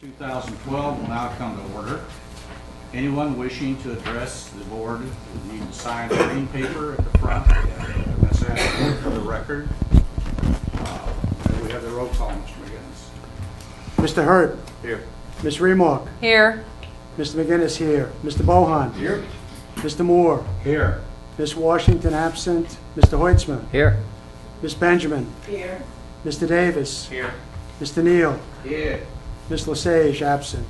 2012 will now come to order. Anyone wishing to address the board would need to sign a green paper at the front. That's asked for the record. We have the roll call, Mr. McGinnis. Mr. Hurt. Here. Ms. Remork. Here. Mr. McGinnis here. Mr. Bohan. Here. Mr. Moore. Here. Ms. Washington absent. Mr. Hoitzman. Here. Ms. Benjamin. Here. Mr. Davis. Here. Mr. Neal. Here. Ms. Lesage absent.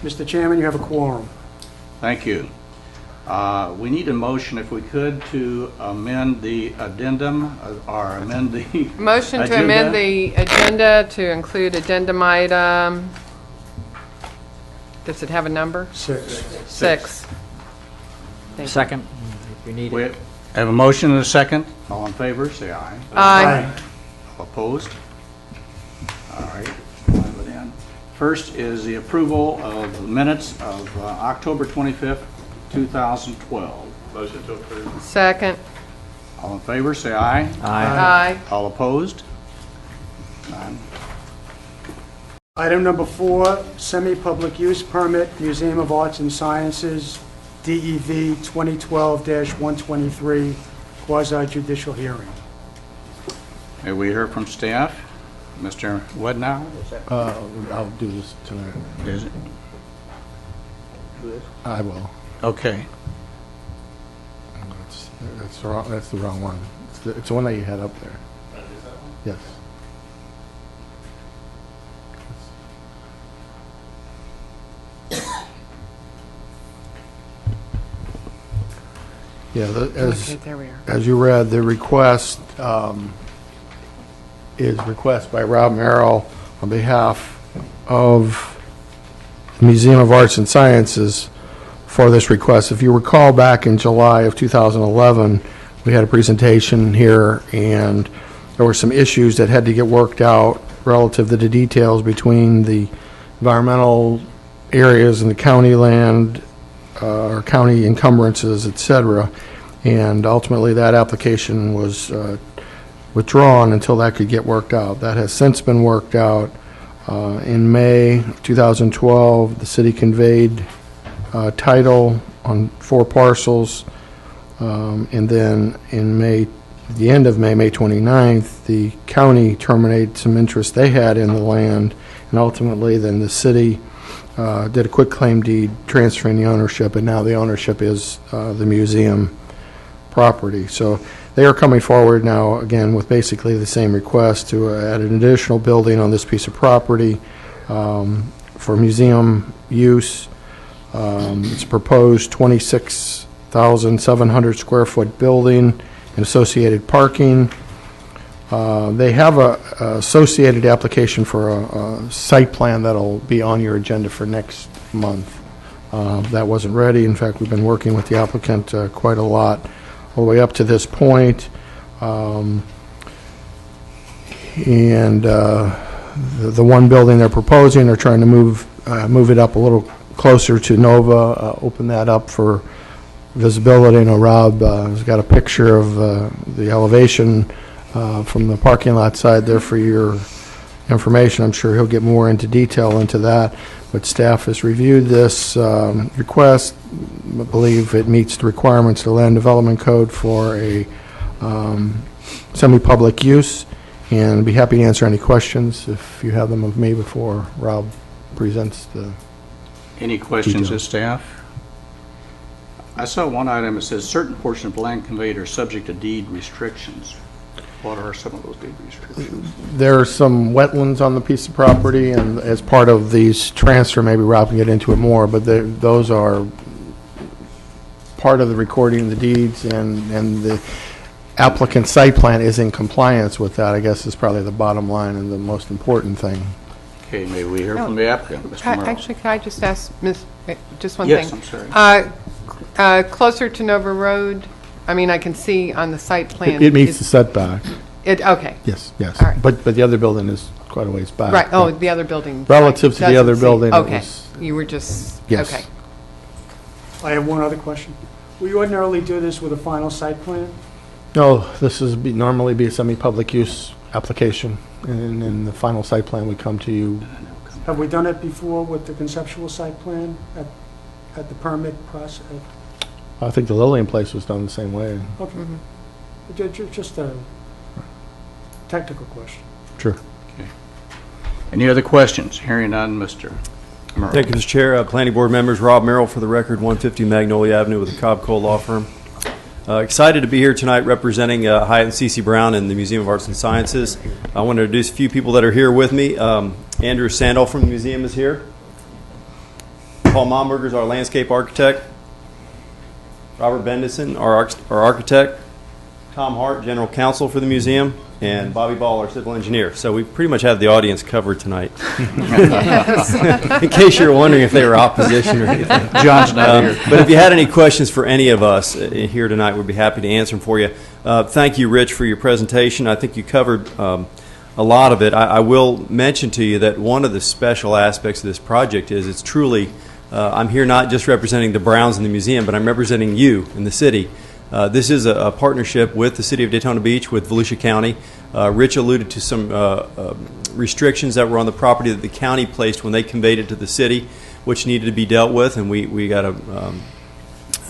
Mr. Chairman, you have a quorum. Thank you. We need a motion, if we could, to amend the addendum or amend the Motion to agenda. amend the agenda to include addendum item, does it have a number? 6. 6. Thank you. Second, if you need We it. have a motion and a second. All in favor, say aye. Aye. All opposed? All right. We'll have it in. First is the approval of the minutes of October 25th, 2012. Motion to approve. Second. All in favor, say aye. Aye. Aye. All opposed? None. Item number 4, semi-public use permit, Museum of Arts and Sciences, DEV 2012-123, quasi-judicial hearing. May we hear from staff? Mr. Wednow? I'll do this tonight. Is it? I will. Okay. That's the wrong one. It's the one that you had up there. Yes. Yeah, Okay, there we are. as you read, the request is request by Rob Merrill on behalf of the Museum of Arts and Sciences for this request. If you recall, back in July of 2011, we had a presentation here, and there were some issues that had to get worked out relative to the details between the environmental areas and the county land, or county encumbrances, et cetera. And ultimately, that application was withdrawn until that could get worked out. That has since been worked out. In May 2012, the city conveyed title on 4 parcels, and then in May, the end of May, May 29th, the county terminated some interest they had in the land, and ultimately then the city did a quick claim deed transferring the ownership, and now the ownership is the museum property. So they are coming forward now, again, with basically the same request to add an additional building on this piece of property for museum use. It's a proposed 26,700 square foot building and associated parking. They have a associated application for a site plan that'll be on your agenda for next month. That wasn't ready. In fact, we've been working with the applicant quite a lot all the way up to this point. The one building they're proposing, they're trying to move it up a little closer to Nova, open that up for visibility. I know Rob has got a picture of the elevation from the parking lot side there for your information. I'm sure he'll get more into detail into that, but staff has reviewed this request. I believe it meets the requirements of the Land Development Code for a semi-public use, and I'd be happy to answer any questions if you have them of me before Rob presents the... Any questions of Details. staff? I saw one item that says certain portion of land conveyed are subject to deed restrictions. What are some of those deed restrictions? There are some wetlands on the piece of property, and as part of these transfer, maybe Rob can get into it more, but those are part of the recording of the deeds, and the applicant's site plan is in compliance with that, I guess, is probably the bottom line and the most important thing. Okay, may we hear from the applicant, Mr. Merrill? Actually, can I just ask just one Yes, thing? I'm sorry. Closer to Nova Road, I mean, I can see on the site plan. It meets the setback, Okay, yes, yes. All right. But the other building is quite a ways back. right, oh, but the other building. Relative to the doesn't other see- building, it Okay, was- you were just, Yes. okay. I have one other question. We ordinarily do this with a final site plan? No, this is normally be a semi-public use application, and in the final site plan, we come to you Have we done it before with the conceptual site plan at the permit process? I think the Lillian place was done the same way. Okay. Just a technical question. Sure. Any other questions? Hearing none, Mr. Merrill. Thank you, Mr. Chair. Planning Board members, Rob Merrill for the record, 150 Magnolia Avenue with the Cobb Cole Law Firm. Excited to be here tonight representing Hyatt and C.C. Brown and the Museum of Arts and Sciences. I want to introduce a few people that are here with me. Andrew Sandall from the museum is here. Paul Momberger is our landscape architect. Robert Bendison, our architect. Tom Hart, general counsel for the museum. And Bobby Ball, our civil engineer. So we pretty much have the audience covered tonight. In case you're wondering if they were opposition or anything. John's not here. But if you had any questions for any of us here tonight, we'd be happy to answer them for you. Thank you, Rich, for your presentation. I think you covered a lot of it. I will mention to you that one of the special aspects of this project is it's truly, I'm here not just representing the Browns and the museum, but I'm representing you in the city. This is a partnership with the City of Daytona Beach, with Volusia County. Rich alluded to some restrictions that were on the property that the county placed when they conveyed it to the city, which needed to be dealt with, and we got a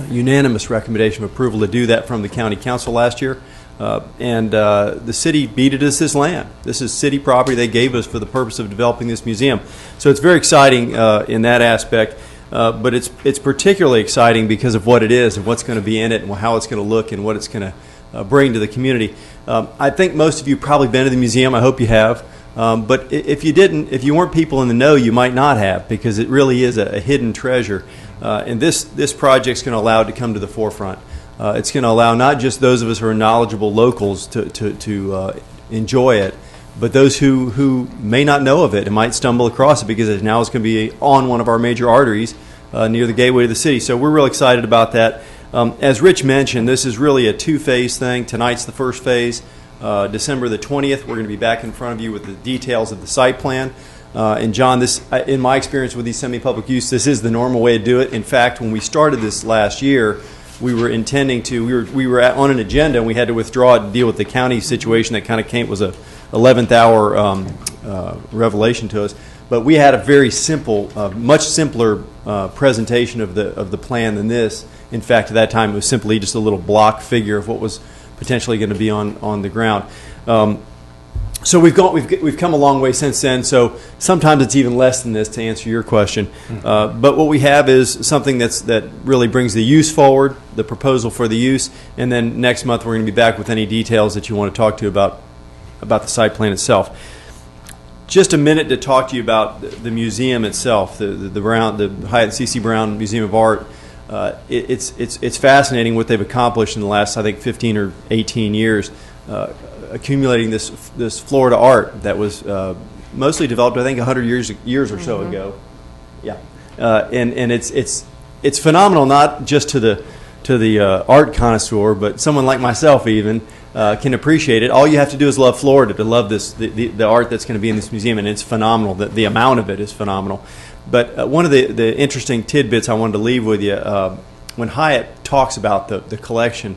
unanimous recommendation of approval to do that from the county council last year. And the city deeded us this land. This is city property they gave us for the purpose of developing this museum. So it's very exciting in that aspect. But it's particularly exciting because of what it is and what's going to be in it and how it's going to look and what it's going to bring to the community. I think most of you have probably been to the museum. I hope you have. But if you didn't, if you weren't people in the know, you might not have, because it really is a hidden treasure. And this project's going to allow it to come to the forefront. It's going to allow not just those of us who are knowledgeable locals to enjoy it, but those who may not know of it and might stumble across it, because now it's going to be on one of our major arteries near the gateway to the city. So we're real excited about that. As Rich mentioned, this is really a two-phase thing. Tonight's the first phase. December the 20th, we're going to be back in front of you with the details of the site plan. And John, this, in my experience with these semi-public use, this is the normal way to do it. In fact, when we started this last year, we were intending to, we were on an agenda, and we had to withdraw it to deal with the county situation that kind of came, was a 11th hour revelation to us. But we had a very simple, much simpler presentation of the plan than this. In fact, at that time, it was simply just a little block figure of what was potentially going to be on the ground. So we've come a long way since then. So sometimes it's even less than this, to answer your question. But what we have is something that really brings the use forward, the proposal for the use, and then next month we're going to be back with any details that you want to talk to about the site plan itself. Just a minute to talk to you about the museum itself, the Hyatt C.C. Brown Museum of Art. It's fascinating what they've accomplished in the last, I think, 15 or 18 years, accumulating this Florida art that was mostly developed, I think, 100 years or so ago. Yeah, and it's phenomenal, not just to the art connoisseur, but someone like myself even. Can appreciate it. All you have to do is love Florida to love the art that's going to be in this museum, and it's phenomenal. The amount of it is phenomenal. But one of the interesting tidbits I wanted to leave with you, when Hyatt talks about the collection,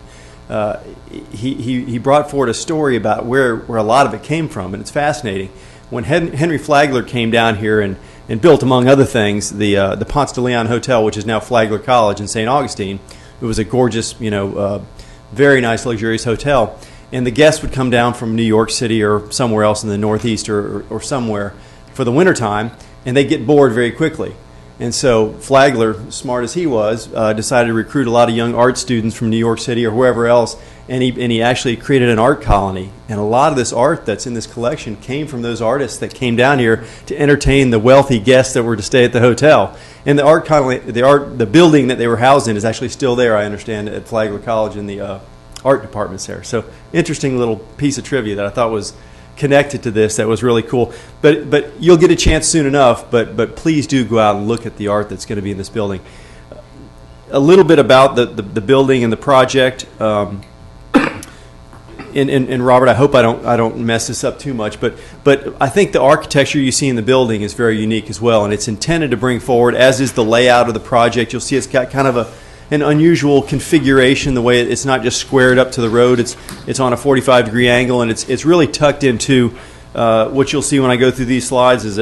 he brought forward a story about where a lot of it came from, and it's fascinating. When Henry Flagler came down here and built, among other things, the Ponce de Leon Hotel, which is now Flagler College in St. Augustine, it was a gorgeous, very nice, luxurious hotel. And the guests would come down from New York City or somewhere else in the Northeast or somewhere for the wintertime, and they'd get bored very quickly. And so Flagler, smart as he was, decided to recruit a lot of young art students from New York City or wherever else, and he actually created an art colony. And a lot of this art that's in this collection came from those artists that came down here to entertain the wealthy guests that were to stay at the hotel. And the art colony, the building that they were housed in is actually still there, I understand, at Flagler College in the art departments there. So interesting little piece of trivia that I thought was connected to this that was really cool. But you'll get a chance soon enough, but please do go out and look at the art that's going to be in this building. A little bit about the building and the project. And Robert, I hope I don't mess this up too much, but I think the architecture you see in the building is very unique as well, and it's intended to bring forward, as is the layout of the project. You'll see it's got kind of an unusual configuration, the way it's not just squared up to the road. It's on a 45-degree angle, and it's really tucked into what you'll see when I go through these slides is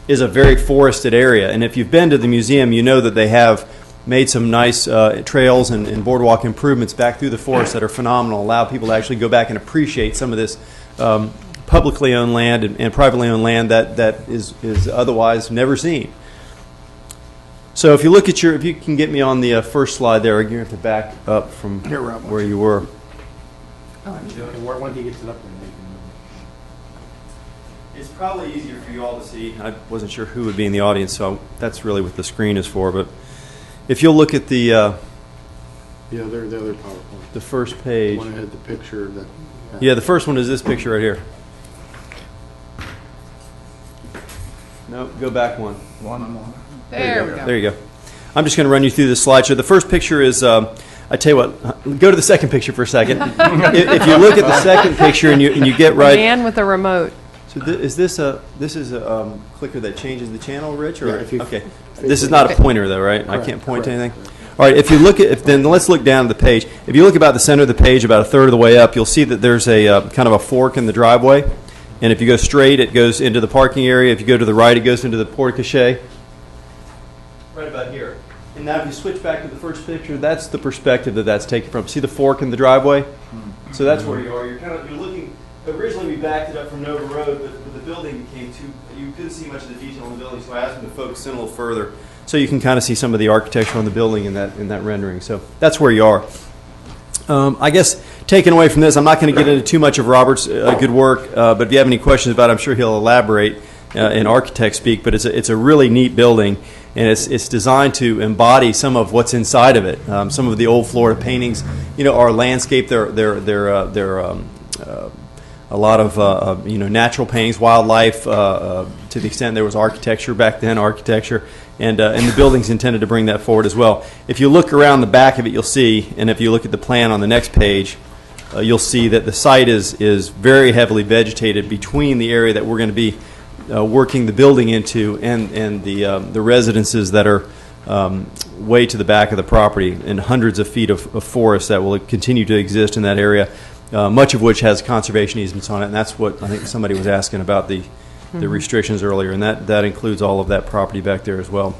is a very forested area. And if you've been to the museum, you know that they have made some nice trails and boardwalk improvements back through the forest that are phenomenal, allow people to actually go back and appreciate some of this publicly owned land and privately owned land that is otherwise never seen. So if you look at if you can get me on the first slide there, you have to back up from Here, Rob. where you were. Once he gets it up there, It's probably easier for you all to see. I wasn't sure who would be in the audience, so that's really what the screen is for. But if you'll look at the yeah, they're the other PowerPoint. the first page. One had the picture that. Yeah, the first one is this picture right here. No, go back one. There we go. There you go. I'm just going to run you through this slideshow. The first picture is, I tell you what, go to the second picture for a second. If you look at the second picture and you get right. Man with a remote. So is this a clicker that changes the channel, Rich? Or Yeah, if you- okay, this is not a pointer though, right? I can't point to anything. All right, if you look at then let's look down at the page. If you look about the center of the page, about a third of the way up, you'll see that there's a kind of a fork in the driveway. And if you go straight, it goes into the parking area. If you go to the right, it goes into the porte cochere. Right about here. And now if you switch back to the first picture, that's the perspective that's taken from. See the fork in the driveway? So that's where you are. You're looking. Originally, we backed it up from Nova Road, but the building became you couldn't see much of the detail in the building, so I asked them to focus in a little further, so you can kind of see some of the architecture on the building in that rendering. So that's where you are. I guess taken away from this, I'm not going to get into too much of Robert's good work, but if you have any questions about it, I'm sure he'll elaborate in architect speak. But it's a really neat building, and it's designed to embody some of what's inside of it. Some of the old Florida paintings, are landscape. They're a lot of natural paintings, wildlife, to the extent there was architecture back then, and the building's intended to bring that forward as well. If you look around the back of it, you'll see, and if you look at the plan on the next page, you'll see that the site is very heavily vegetated between the area that we're going to be working the building into and the residences that are way to the back of the property, and hundreds of feet of forest that will continue to exist in that area. Much of which has conservation easements on it, and that's what I think somebody was asking about the restrictions earlier, and that includes all of that property back there as well.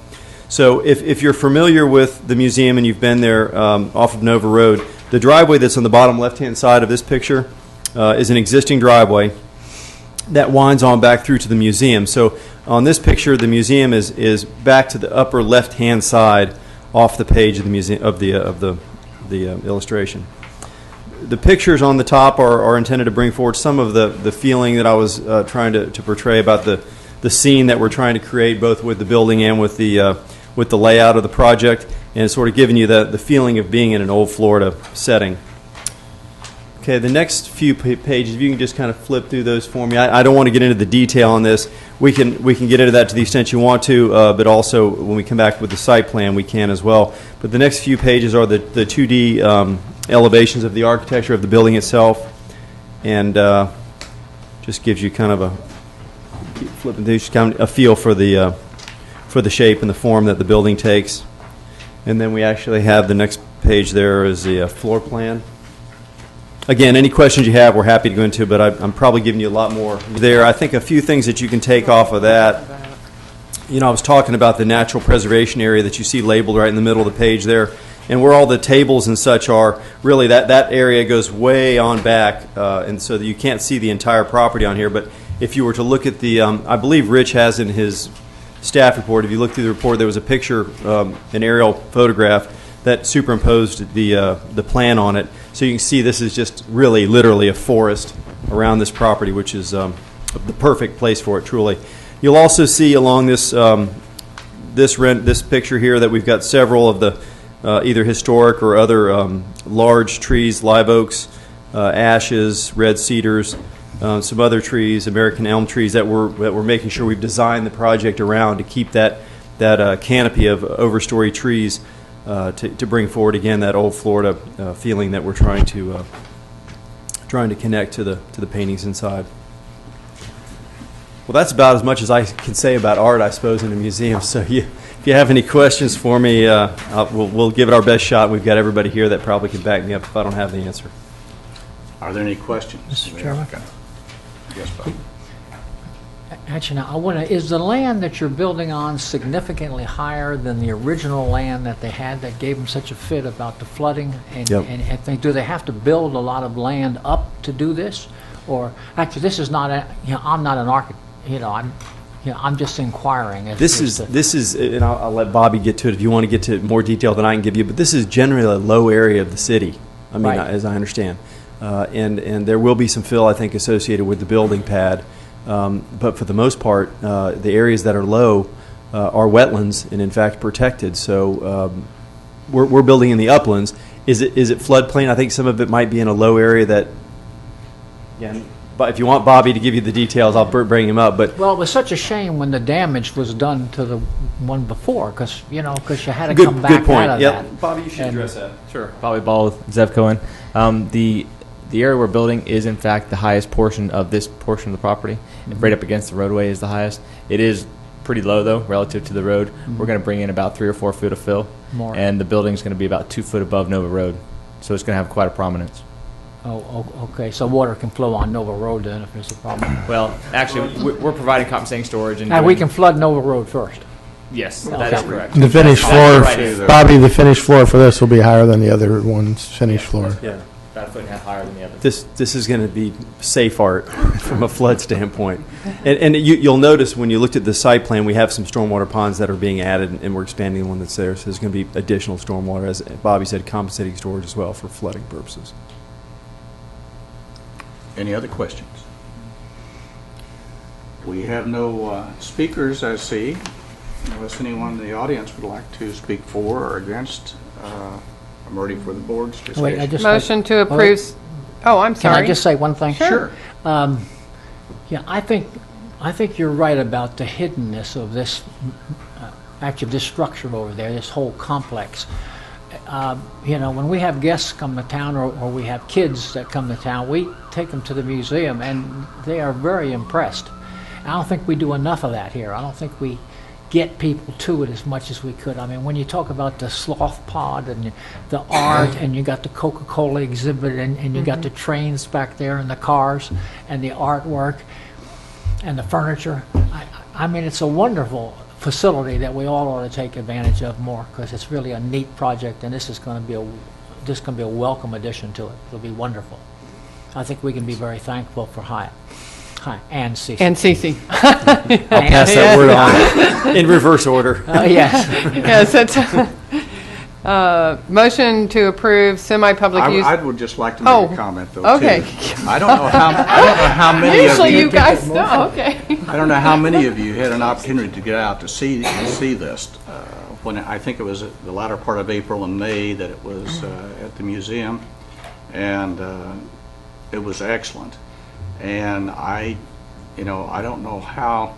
So if you're familiar with the museum and you've been there off of Nova Road, the driveway that's on the bottom left-hand side of this picture is an existing driveway that winds on back through to the museum. So on this picture, the museum is back to the upper left-hand side off the page of the museum of the illustration. The pictures on the top are intended to bring forward some of the feeling that I was trying to portray about the scene that we're trying to create, both with the building and with the layout of the project, and sort of giving you the feeling of being in an old Florida setting. Okay, the next few pages, if you can just kind of flip through those for me. I don't want to get into the detail on this. We can get into that to the extent you want to, but also when we come back with the site plan, we can as well. But the next few pages are the 2D elevations of the architecture of the building itself, and just gives you kind of a feel for the shape and the form that the building takes. And then we actually have the next page there is the floor plan. Again, any questions you have, we're happy to go into, but I'm probably giving you a lot more there. I think a few things that you can take off of that. I was talking about the natural preservation area that you see labeled right in the middle of the page there, and where all the tables and such are. Really, that area goes way on back, and so that you can't see the entire property on here. But if you were to look at the, I believe Rich has in his staff report, if you look through the report, there was a picture, an aerial photograph that superimposed the plan on it. So you can see this is just really, literally a forest around this property, which is the perfect place for it, truly. You'll also see along this picture here that we've got several of the either historic or other large trees, live oaks, ashes, red cedars, some other trees, American elm trees that we're making sure we've designed the project around to keep that canopy of overstory trees to bring forward again that old Florida feeling that we're trying to connect to the paintings inside. Well, that's about as much as I can say about art, I suppose, in a museum. So if you have any questions for me, we'll give it our best shot. We've got everybody here that probably can back me up if I don't have the answer. Are there any questions? Mr. Chairman? Yes, Bob. Actually, now, I want to, is the land that you're building on significantly higher than the original land that they had that gave them such a fit about the flooding? And, Yep. do they have to build a lot of land up to do this? Or, actually, this is not a, I'm not an architect, I'm just inquiring. This is, and I'll let Bobby get to it if you want to get to more detail than I can give you, but this is generally a low area of the city, I mean, Right. as I understand. And there will be some fill, I think, associated with the building pad. But for the most part, the areas that are low are wetlands and in fact protected. So we're building in the uplands. Is it floodplain? I think some of it might be in a low area that, again, but if you want Bobby to give you the details, I'll bring him up. But Well, it was such a shame when the damage was done to the one before, because you had to good, come good back point. out of Yep. that. Bobby, you should And- address that. Sure. Bobby Ball with Zev Cohen. The area we're building is in fact the highest portion of this portion of the property. Right up against the roadway is the highest. It is pretty low though relative to the road. We're going to bring in about 3 or 4 foot of fill, More. and the building is going to be about 2 foot above Nova Road, so it's going to have quite a prominence. Oh, okay, so water can flow on Nova Road then if there's a problem. Well, actually, we're providing compensating storage, and And we doing- can flood Nova Road first. Yes, that is Okay. correct. The finished That's floor, right. Bobby, the finished floor for this will be higher than the other one's finished floor. Yeah. About 1.5 foot higher than the other. This is going to be safe art from a flood standpoint. And you'll notice when you looked at the site plan, we have some stormwater ponds that are being added, and we're expanding the one that's there. So there's going to be additional stormwater, as Bobby said, compensating storage as well for flooding purposes. Any other questions? We have no speakers, I see, unless anyone in the audience would like to speak for or against. I'm ready for the board's discussion. Wait, I just. Motion to approve, oh, I'm Can sorry. I just say one thing? Sure. Yeah, I think you're right about the hiddenness of this, actually this structure over there, this whole complex. When we have guests come to town or we have kids that come to town, we take them to the museum and they are very impressed. I don't think we do enough of that here. I don't think we get people to it as much as we could. I mean, when you talk about the sloth pod and the art and you got the Coca-Cola exhibit and you got the trains back there and the cars and the artwork and the furniture, I mean, it's a wonderful facility that we all ought to take advantage of more because it's really a neat project and this is going to be a welcome addition to it. It'll be wonderful. I think we can be very thankful for Hyatt. Hi, and Cece. And Cece. I'll pass that word on in reverse order. Yes. Yes, it's, motion to approve semi-public use. I would just like to Oh, make a comment, though, okay. too. I don't know how many of Usually you you, guys, no, okay. I don't know how many of you had an opportunity to get out to see this. When I think it was the latter part of April and May that it was at the museum, and it was excellent. And I don't know how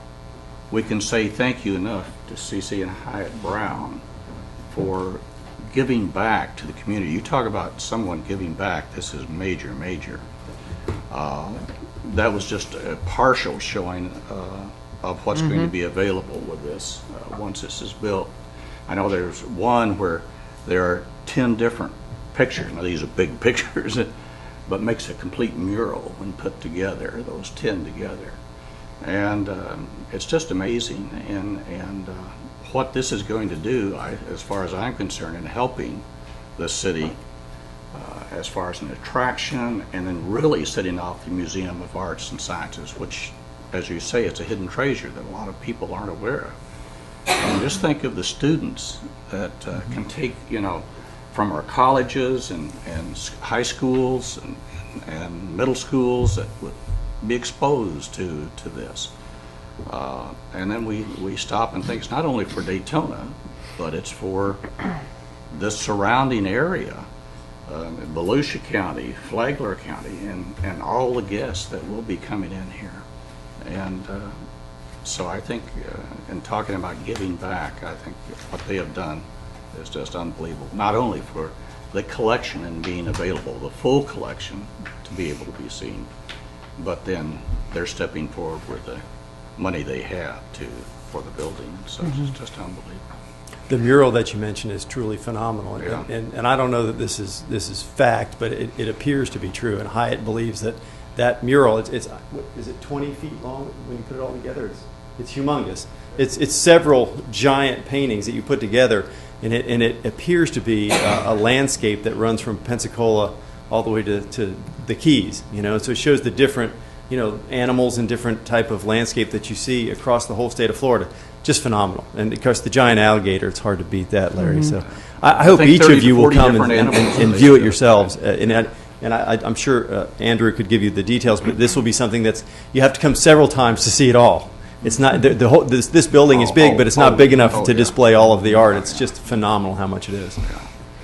we can say thank you enough to CC and Hyatt Brown for giving back to the community. You talk about someone giving back, this is major, major. That was just a partial showing of what's going to be available with this once this is built. I know there's one where there are 10 different pictures. Now these are big pictures, but makes a complete mural when put together, those 10 together. And it's just amazing. And what this is going to do, as far as I'm concerned, in helping the city as far as an attraction, and then really setting off the Museum of Arts and Sciences, which, as you say, it's a hidden treasure that a lot of people aren't aware of. And just think of the students that can take, from our colleges and high schools and middle schools that would be exposed to this. And then we stop and think it's not only for Daytona, but it's for the surrounding area, Volusia County, Flagler County, and all the guests that will be coming in here. And so I think, in talking about giving back, I think what they have done is just unbelievable. Not only for the collection and being available, the full collection to be able to be seen, but then they're stepping forward with the money they have for the building. So it's just unbelievable. The mural that you mentioned is truly phenomenal, Yeah. and I don't know that this is fact, but it appears to be true. And Hyatt believes that that mural, what, is it 20 feet long when you put it all together? It's humongous. It's several giant paintings that you put together, and it appears to be a landscape that runs from Pensacola all the way to the Keys. So it shows the different animals and different type of landscape that you see across the whole state of Florida. Just phenomenal. And of course, the giant alligator, it's hard to beat that, Larry. So I hope think each 30 of to you will 40 come different animals and they view it do. yourselves. I'm sure Andrew could give you the details, but this will be something you have to come several times to see it all. It's not this building is big, but it's not big enough to display all of the art. It's just phenomenal how much it is.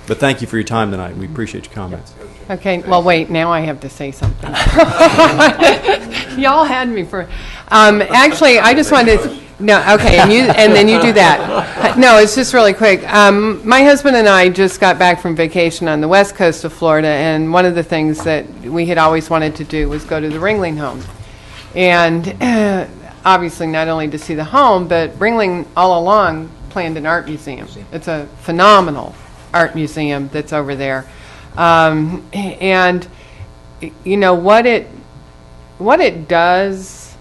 But thank you for your time tonight. We appreciate your comments. Okay, well, wait, now I have to say something. Y'all had me for, actually, I just wanted to, no, okay, and then you do that. No, it's just really quick. My husband and I just got back from vacation on the west coast of Florida, and one of the things that we had always wanted to do was go to the Ringling Home. And obviously, not only to see the home, but Ringling all along planned an art museum. It's a phenomenal art museum that's over there. And what it does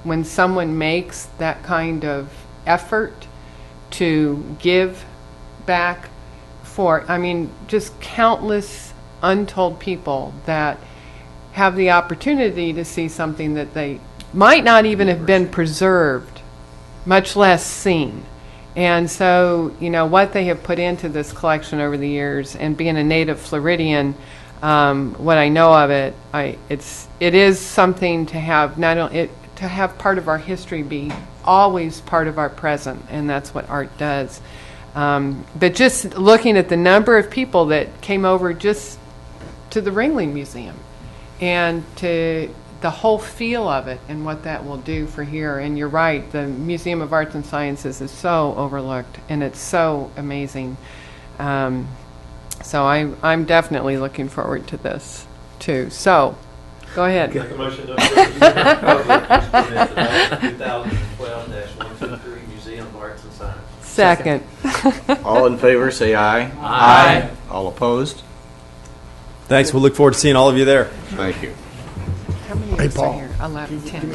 when someone makes that kind of effort to give back just countless untold people that have the opportunity to see something that they might not even have been preserved, much less seen. And so, what they have put into this collection over the years, and being a native Floridian, what I know of it, it is something to have to have part of our history be always part of our present, and that's what art does. But just looking at the number of people that came over just to the Ringling Museum, and to the whole feel of it and what that will do for here. And you're right, the Museum of Arts and Sciences is so overlooked, and it's so amazing. So I'm definitely looking forward to this too. So, go ahead. Make a motion to approve the 2012-123 Museum of Arts and Science. Second. All in favor, say aye. Aye. All opposed? Thanks. We'll look forward to seeing all of you there. Thank you. How many Hey, is Paul. there here? 11, 10.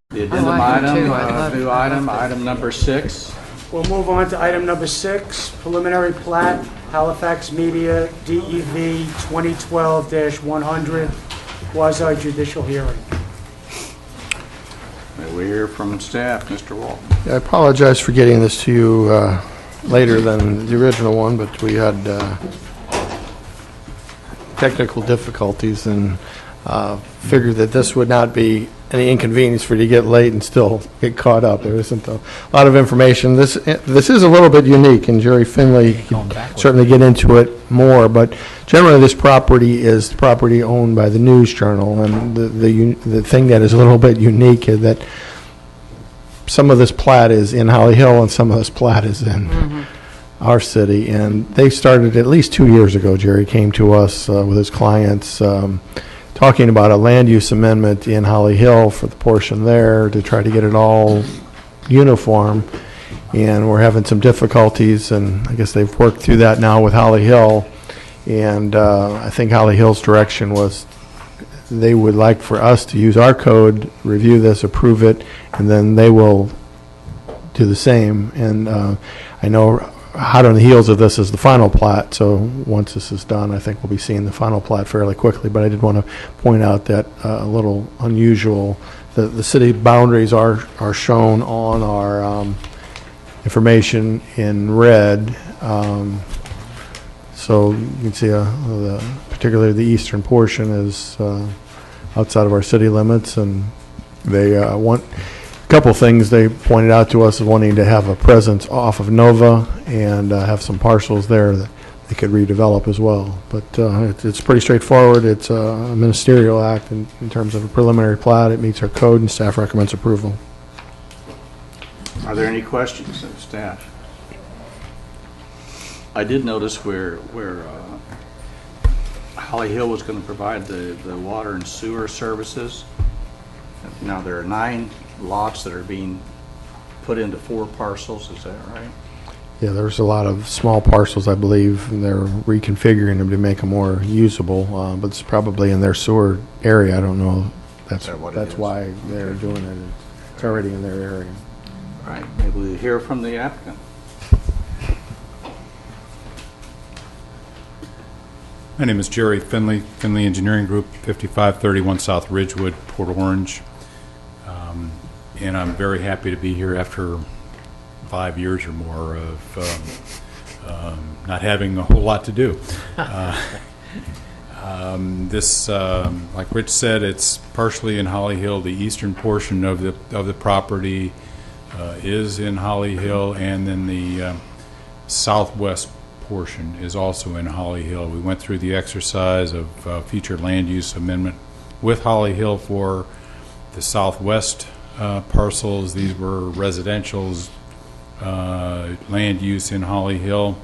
The addendum I do item, too. I love new it. item number 6. We'll move on to item number 6, preliminary plat, Halifax Media, DEV 2012-100, quasi judicial hearing. May we hear from staff, Mr. Walton? I apologize for getting this to you later than the original one, but we had technical difficulties and figured that this would not be any inconvenience for you to get late and still get caught up. There isn't a lot of information. This is a little bit unique, and Jerry Finley can certainly get into it more, but generally this property is the property owned by the News Journal, and the thing that is a little bit unique is that some of this plat is in Holly Hill and some of this plat is in our city, and they started at least 2 years ago. Jerry came to us with his clients talking about a land use amendment in Holly Hill for the portion there to try to get it all uniform, and we're having some difficulties, and I guess they've worked through that now with Holly Hill, and I think Holly Hill's direction was they would like for us to use our code, review this, approve it, and then they will do the same. And I know hot on the heels of this is the final plat, so once this is done, I think we'll be seeing the final plat fairly quickly. But I did want to point out that a little unusual, the city boundaries are shown on our information in red. So you can see particularly the eastern portion is outside of our city limits, and they want a couple things they pointed out to us is wanting to have a presence off of Nova and have some parcels there that they could redevelop as well. But it's pretty straightforward. It's a ministerial act in terms of a preliminary plat. It meets our code, and staff recommends approval. Are there any questions of staff? I did notice where Holly Hill was going to provide the water and sewer services. Now, there are 9 lots that are being put into 4 parcels, is that right? Yeah, there's a lot of small parcels, I believe, and they're reconfiguring them to make them more usable, but it's probably in their sewer area. I don't know. That's that what it that's is? why they're doing it. It's already in their area. All right, maybe we'll hear from the applicant. My name is Jerry Finley, Finley Engineering Group, 5531 South Ridgewood, Port Orange. And I'm very happy to be here after 5 years or more of not having a whole lot to do. This, like Rich said, it's partially in Holly Hill. The eastern portion of the property is in Holly Hill, and then the southwest portion is also in Holly Hill. We went through the exercise of future land use amendment with Holly Hill for the southwest parcels. These were residentials, land use in Holly Hill,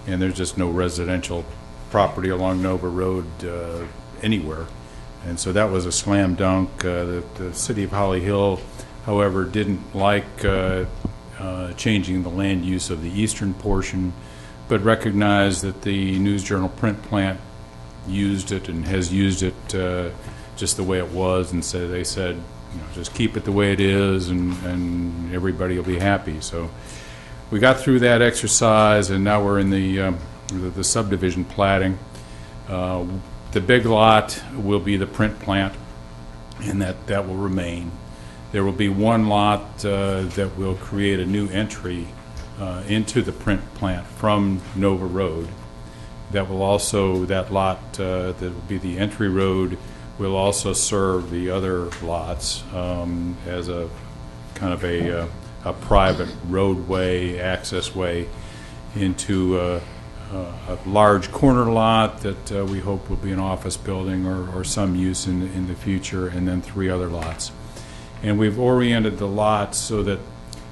and there's just no residential property along Nova Road anywhere. And so that was a slam dunk. The city of Holly Hill, however, didn't like changing the land use of the eastern portion, but recognized that the News Journal print plant used it and has used it just the way it was, and so they said, just keep it the way it is, and everybody will be happy. So we got through that exercise, and now we're in the subdivision platting. The big lot will be the print plant, and that will remain. There will be one lot that will create a new entry into the print plant from Nova Road. That lot that will be the entry road will also serve the other lots as a kind of a private roadway, access way into a large corner lot that we hope will be an office building or some use in the future, and then 3 other lots. And we've oriented the lots so that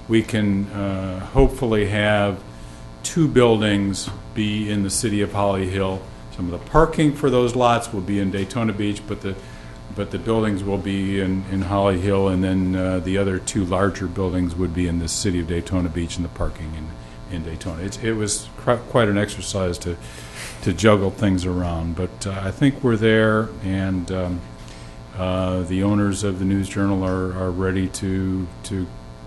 we can hopefully have 2 buildings be in the city of Holly Hill. Some of the parking for those lots will be in Daytona Beach, but the buildings will be in Holly Hill, and then the other 2 larger buildings would be in the city of Daytona Beach, and the parking in Daytona. It was quite an exercise to juggle things around, but I think we're there, and the owners of the News Journal are ready to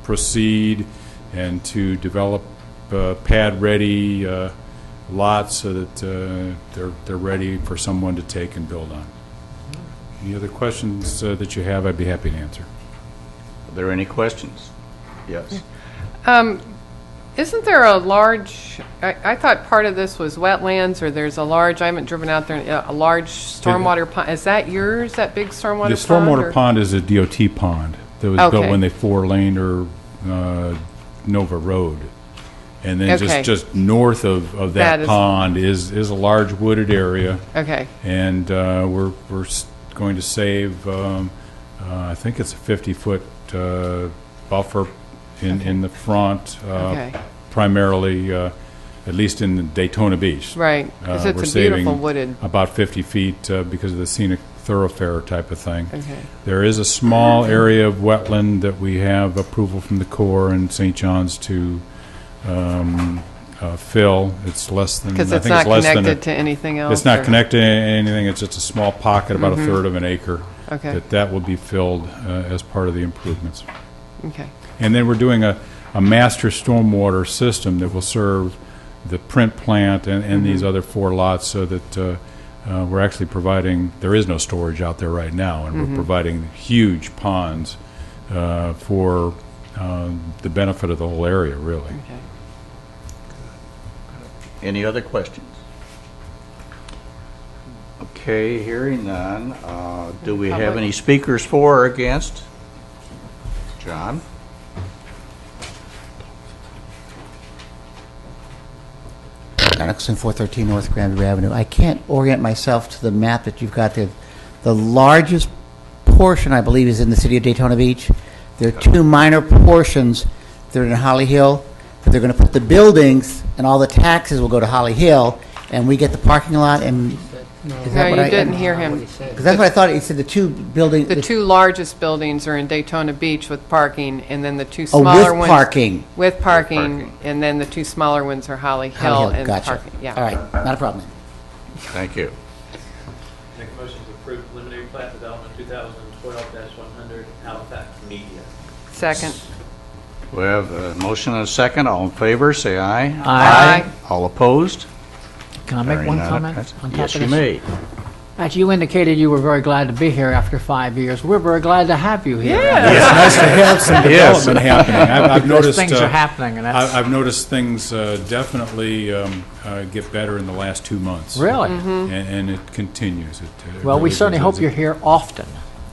proceed and to develop pad-ready lots so that they're ready for someone to take and build on. Any other questions that you have, I'd be happy to answer. Are there any questions? Yes. Isn't there a large, I thought part of this was wetlands, or there's a large, I haven't driven out there, a large stormwater pond. Is that yours, that big stormwater pond? The stormwater pond is a DOT pond that was built Okay. when they 4-laned Nova Road. And then Okay. just north of That that is- pond is a large wooded area. Okay, And we're going to save, I think it's a 50-foot buffer in the front, okay, primarily, at least in Daytona Beach. right, because we're it's a saving beautiful wooded, About 50 feet because of the scenic thoroughfare type of thing. okay, There is a small area of wetland that we have approval from the Corps and St. John's to fill. It's less than, because I it's think not it's less than connected to anything else? it's not or- connected to anything. It's just a small pocket, about a third of an acre. Okay, That will be filled as part of the improvements. okay, And then we're doing a master stormwater system that will serve the print plant and these other 4 lots, so that we're actually providing, there is no storage out there right now, and we're providing huge ponds for the benefit of the whole area, really. okay. Any other questions? Okay, hearing none. Do we have Public? any speakers for or against? John? John Nicholson, 413 North Granby Avenue. I can't orient myself to the map that you've got there. The largest portion, I believe, is in the city of Daytona Beach. There are 2 minor portions that are in Holly Hill, but they're going to put the buildings, and all the taxes will go to Holly Hill, and we get the parking lot, and Is No, that what you I- didn't hear him. Because that's what I thought, he said the two buildings. The two largest buildings are in Daytona Beach with parking, and then the two Oh, smaller with ones. parking. With parking, and then the two smaller ones are Holly Hill Holly Hill, and gotcha. parking, yeah. All right, not a problem. Thank you. Make a motion to approve preliminary plat development 2012-100 Halifax Media. Second. We have a motion and a second. All in favor, say aye. Aye. All opposed? Can I make Hearing one none, comment that's- on top Yes, of you this? may. Actually, you indicated you were very glad to be here after 5 years. We're very glad to have you here. It's nice to have some Yes. development happening. I've Because noticed things are happening, and that's I've noticed things definitely get better in the last 2 months. really. And it continues. Well, we really certainly hope does. you're here often.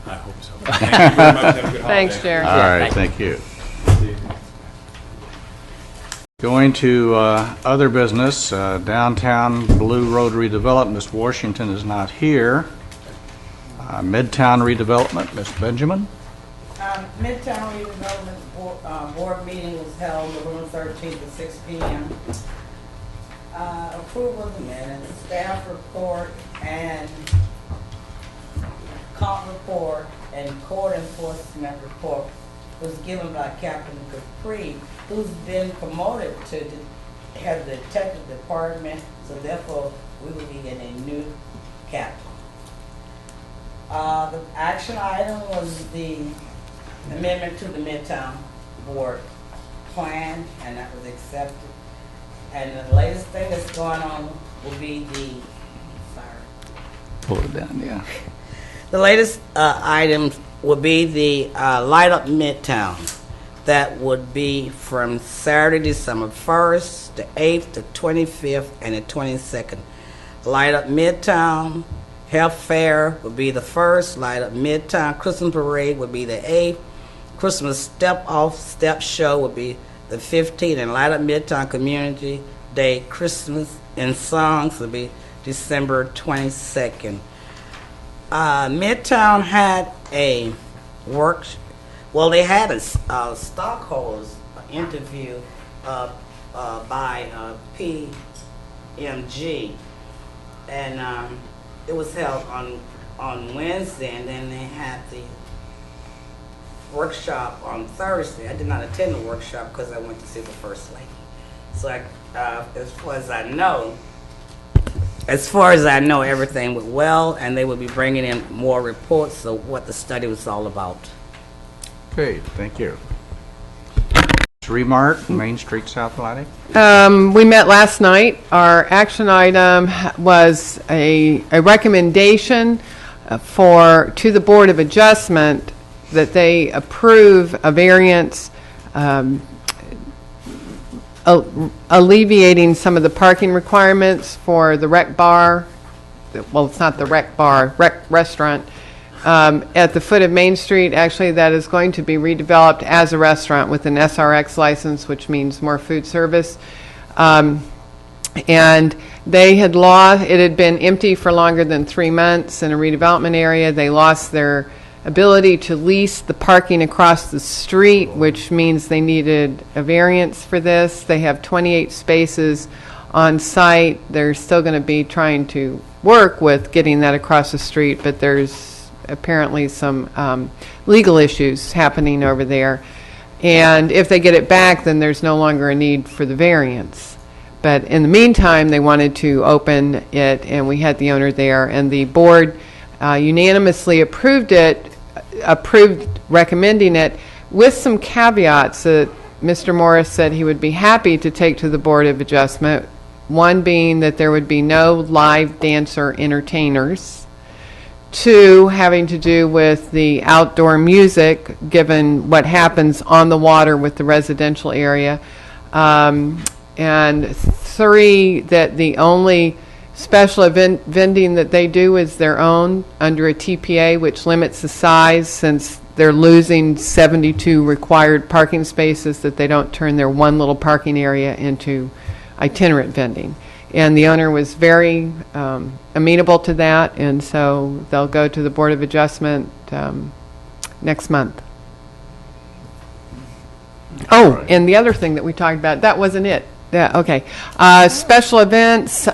I hope so. Thank you very much. Have a good Thanks, holiday. Jerry. All right, thank you. Going to other business, downtown Blue Road redevelopment, Ms. Washington is not here. Midtown redevelopment, Ms. Benjamin. Midtown Redevelopment Board meeting was held November 13th at 6 p.m. Approval of the minutes, staff report, and comp report, and court enforcement report was given by Captain Capri, who's been promoted to head of the detective department, so therefore we will be getting a new captain. The action item was the amendment to the Midtown Board plan, and that was accepted. And the latest thing that's going on will be Pull it down, yeah. the latest item would be the Light Up Midtown. That would be from Saturday, December 1st, the 8th, the 25th, and the 22nd. Light Up Midtown Health Fair would be the 1st. Light Up Midtown Christmas Parade would be the 8th. Christmas Step Show would be the 15th. And Light Up Midtown Community Day Christmas and Songs would be December 22nd. Midtown had a they had a stockholders interview by PMG, and it was held on Wednesday, and then they had the workshop on Thursday. I did not attend the workshop because I went to see the First Lady. So as far as I know, everything went well, and they will be bringing in more reports of what the study was all about. Okay, thank you. Remark, Main Street South Atlantic. We met last night. Our action item was a recommendation to the Board of Adjustment that they approve a variance alleviating some of the parking requirements for the rec bar. Well, it's not the rec bar, rec restaurant. At the foot of Main Street, actually, that is going to be redeveloped as a restaurant with an SRX license, which means more food service. And they had it had been empty for longer than 3 months in a redevelopment area. They lost their ability to lease the parking across the street, which means they needed a variance for this. They have 28 spaces on site. They're still going to be trying to work with getting that across the street, but there's apparently some legal issues happening over there. And if they get it back, then there's no longer a need for the variance. But in the meantime, they wanted to open it, and we had the owner there, and the board unanimously approved recommending it with some caveats that Mr. Morris said he would be happy to take to the Board of Adjustment. One being that there would be no live dancer entertainers. 2, having to do with the outdoor music, given what happens on the water with the residential area. And 3, that the only special event vending that they do is their own under a TPA, which limits the size since they're losing 72 required parking spaces, that they don't turn their one little parking area into itinerant vending. And the owner was very amenable to that, and so they'll go to the Board of Adjustment next month. Oh, and the other thing that we talked about, that wasn't it. Yeah, okay. Special events,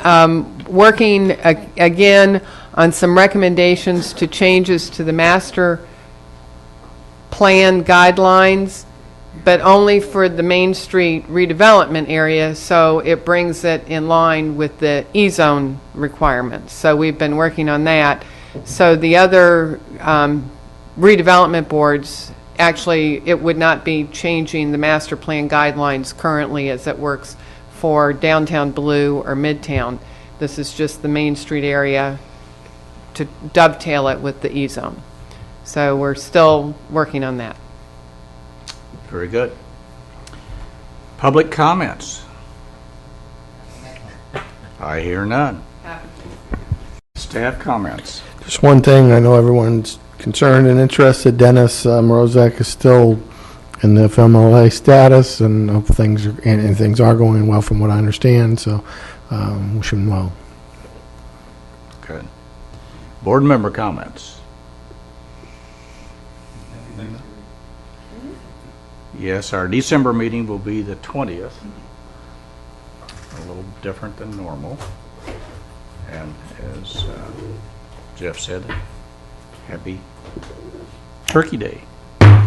working again on some recommendations to changes to the master plan guidelines, but only for the Main Street redevelopment area, so it brings it in line with the E-zone requirements. So we've been working on that. So the other redevelopment boards, actually, it would not be changing the master plan guidelines currently as it works for downtown Blue or Midtown. This is just the Main Street area to dovetail it with the E-zone. So we're still working on that. Very good. Public comments? I hear none. Staff comments? Just one thing, I know everyone's concerned and interested. Dennis Morozek is still in the FMLA status, and hope things are going well from what I understand, so wish him well. Good. Board member comments? Yes, our December meeting will be the 20th. A little different than normal. And as Jeff said, happy Turkey Day.